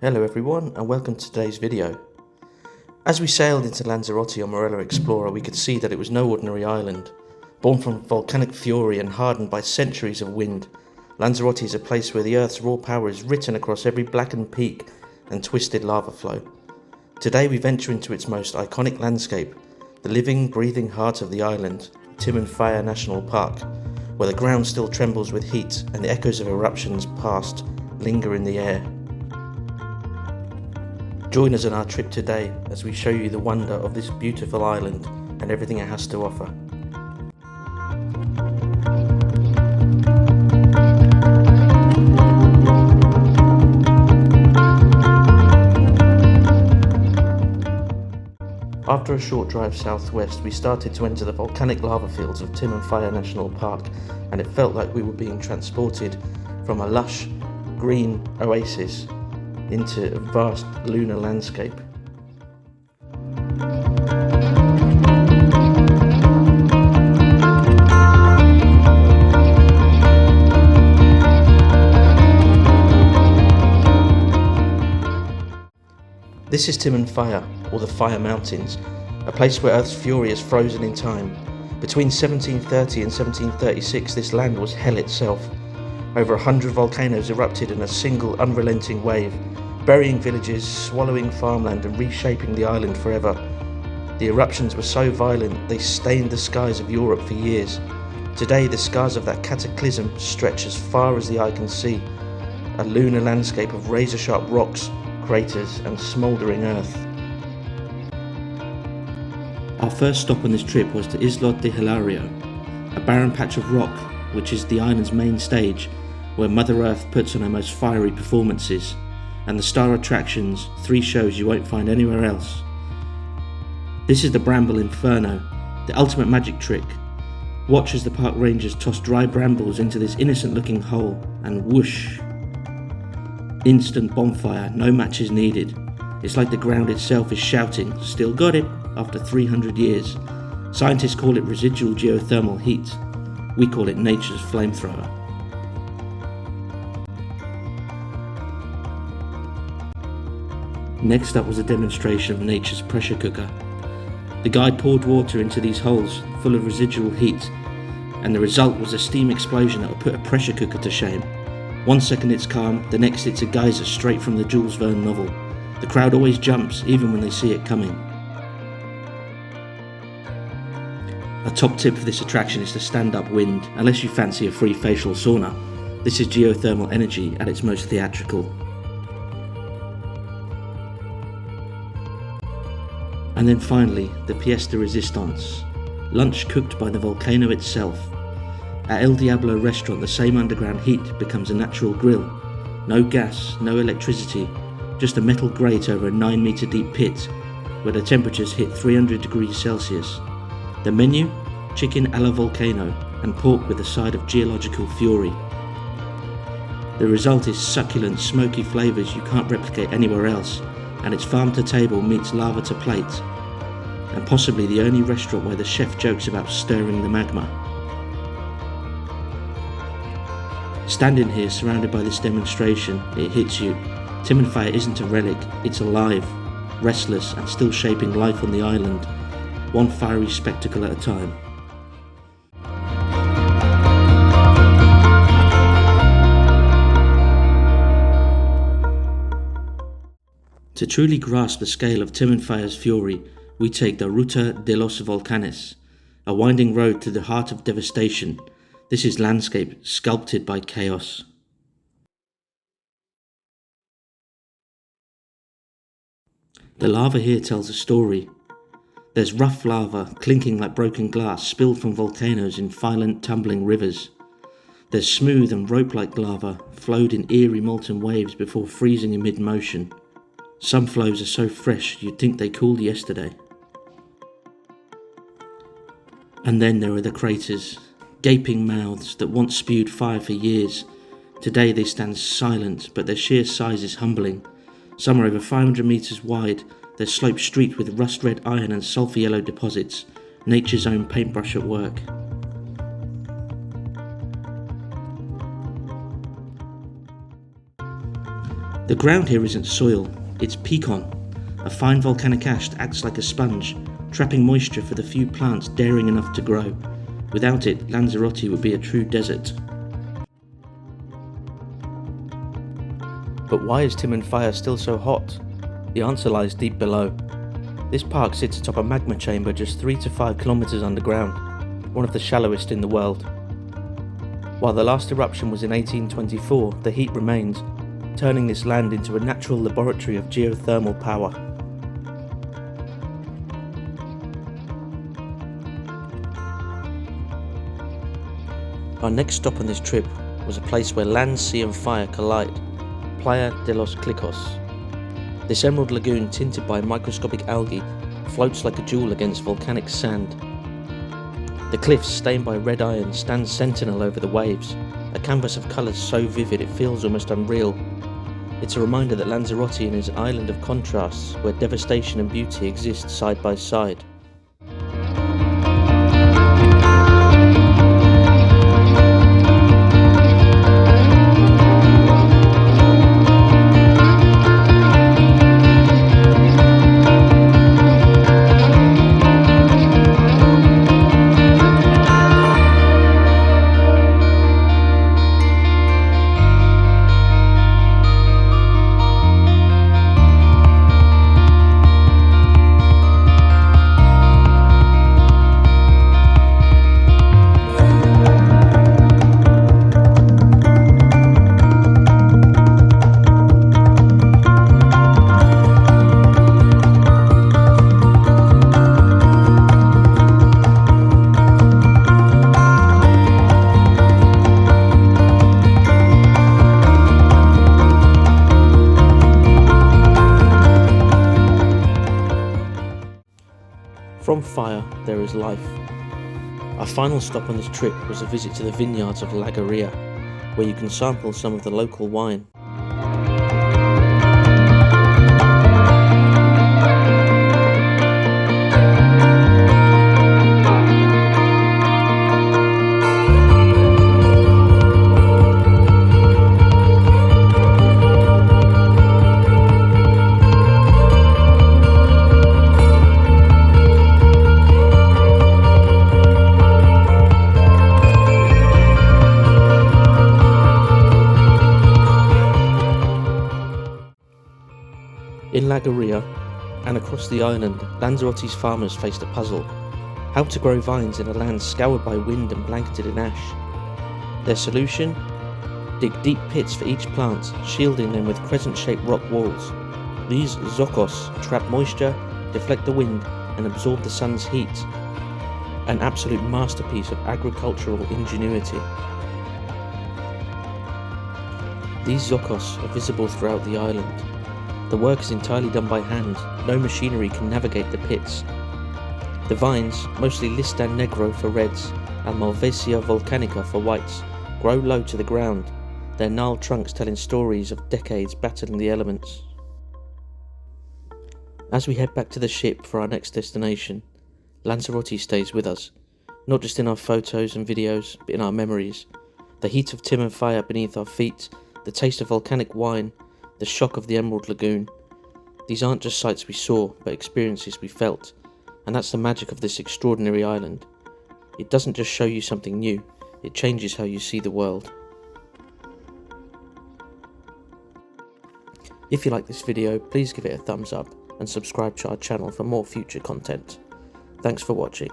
Hello everyone and welcome to today's video. As we sailed into Lanzarote on Morella Explorer, we could see that it was no ordinary island. Born from volcanic fury and hardened by centuries of wind, Lanzarote is a place where the Earth's raw power is written across every blackened peak and twisted lava flow. Today we venture into its most iconic landscape, the living, breathing heart of the island, Timanfaya National Park, where the ground still trembles with heat and the echoes of eruptions past linger in the air. Join us on our trip today as we show you the wonder of this beautiful island and everything it has to offer. After a short drive southwest, we started to enter the volcanic lava fields of Timanfaya National Park, and it felt like we were being transported from a lush, green oasis into a vast lunar landscape. This is Timanfaya, or the Fire Mountains, a place where Earth's fury is frozen in time. Between 1730 and 1736, this land was hell itself. Over 100 volcanoes erupted in a single unrelenting wave, burying villages, swallowing farmland and reshaping the island forever. The eruptions were so violent they stained the skies of Europe for years. Today the scars of that cataclysm stretch as far as the eye can see, a lunar landscape of razor-sharp rocks, craters and smouldering earth. Our first stop on this trip was to Isla de Hilario, a barren patch of rock which is the island's main stage, where Mother Earth puts on her most fiery performances, and the star attractions, 3 shows you won't find anywhere else. This is the Bramble Inferno, the ultimate magic trick. Watch as the park rangers toss dry brambles into this innocent looking hole, and whoosh! Instant bonfire, no matches needed. It's like the ground itself is shouting, "Still got it," after 300 years. Scientists call it residual geothermal heat. We call it nature's flamethrower. Next up was a demonstration of nature's pressure cooker. The guide poured water into these holes full of residual heat, and the result was a steam explosion that would put a pressure cooker to shame. 1 second it's calm, the next it's a geyser straight from the Jules Verne novel. The crowd always jumps, even when they see it coming. A top tip for this attraction is to stand upwind, unless you fancy a free facial sauna. This is geothermal energy at its most theatrical. And then finally, the pièce de résistance, lunch cooked by the volcano itself. At El Diablo restaurant, the same underground heat becomes a natural grill. No gas, no electricity, just a metal grate over a 9-metre deep pit where the temperatures hit 300 degrees Celsius. The menu? Chicken a la volcano and pork with a side of geological fury. The result is succulent, smoky flavours you can't replicate anywhere else, and it's farm to table meets lava to plate, and possibly the only restaurant where the chef jokes about stirring the magma. Standing here surrounded by this demonstration, it hits you. Timanfaya isn't a relic, it's alive, restless and still shaping life on the island, one fiery spectacle at a time. To truly grasp the scale of Timanfaya's fury, we take the Ruta de los Volcanes, a winding road to the heart of devastation. This is landscape sculpted by chaos. The lava here tells a story. There's rough lava, clinking like broken glass, spilled from volcanoes in violent tumbling rivers. There's smooth and rope-like lava, flowed in eerie molten waves before freezing in mid-motion. Some flows are so fresh you'd think they cooled yesterday. And then there are the craters, gaping mouths that once spewed fire for years. Today they stand silent, but their sheer size is humbling. Some are over 500 metres wide, their slopes streaked with rust-red iron and sulphur-yellow deposits, nature's own paintbrush at work. The ground here isn't soil, it's pecan, a fine volcanic ash that acts like a sponge, trapping moisture for the few plants daring enough to grow. Without it, Lanzarote would be a true desert. But why is Timanfaya still so hot? The answer lies deep below. This park sits atop a magma chamber just 3 to 5 kilometers underground, one of the shallowest in the world. While the last eruption was in 1824, the heat remains, turning this land into a natural laboratory of geothermal power. Our next stop on this trip was a place where land, sea and fire collide, Playa de los Clicos. This emerald lagoon, tinted by microscopic algae, floats like a jewel against volcanic sand. The cliffs, stained by red iron, stand sentinel over the waves, a canvas of colours so vivid it feels almost unreal. It's a reminder that Lanzarote is an island of contrasts, where devastation and beauty exist side by side. From fire, there is life. Our final stop on this trip was a visit to the vineyards of Lanzarote, where you can sample some of the local wine. In Lanzarote and across the island, Lanzarote's farmers faced a puzzle: how to grow vines in a land scoured by wind and blanketed in ash. Their solution? Dig deep pits for each plant, shielding them with crescent-shaped rock walls. These zocos trap moisture, deflect the wind, and absorb the sun's heat. An absolute masterpiece of agricultural ingenuity. These zocos are visible throughout the island. The work is entirely done by hand, no machinery can navigate the pits. The vines, mostly Listan negro for reds and Malvasia volcanica for whites, grow low to the ground, their gnarled trunks telling stories of decades battling the elements. As we head back to the ship for our next destination, Lanzarote stays with us, not just in our photos and videos, but in our memories. The heat of Timanfaya beneath our feet, the taste of volcanic wine, the shock of the Emerald Lagoon. These aren't just sights we saw, but experiences we felt, and that's the magic of this extraordinary island. It doesn't just show you something new, it changes how you see the world. If you like this video, please give it a thumbs up and subscribe to our channel for more future content. Thanks for watching.